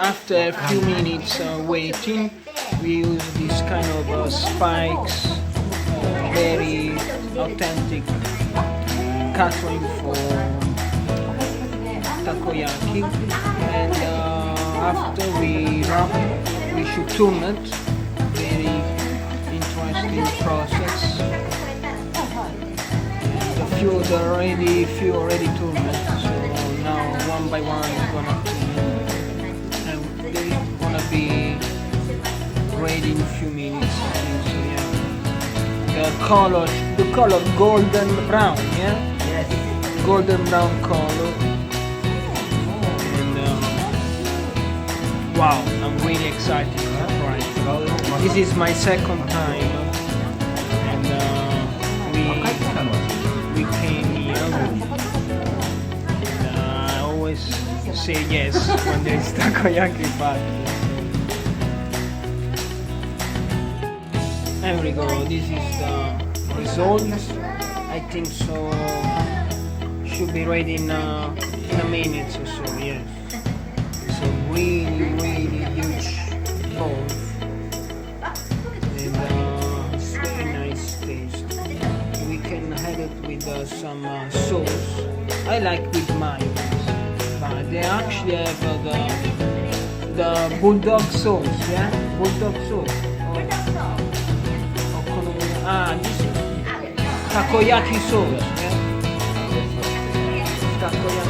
after a few minutes waiting, we use this kind of spikes, very authentic catering for takoyaki, and after we wrap, we should turn it. Very interesting process. And a few already turned. So now one by one we're gonna turn, and they're gonna be ready in a few minutes. So yeah, the color golden brown, yeah. Yes. Golden brown color. Wow, I'm really excited to try it. This is my second time, and we came here. And, I always say yes when there's takoyaki party. There we go. This is the result. I think so. Should be ready in a minute or so. Yes. It's a really huge bowl, and it's very nice taste. We can have it with some sauce. I like with mayonnaise, but they actually have the bulldog sauce, yeah, bulldog sauce. This is takoyaki sauce, yeah. Takoyaki.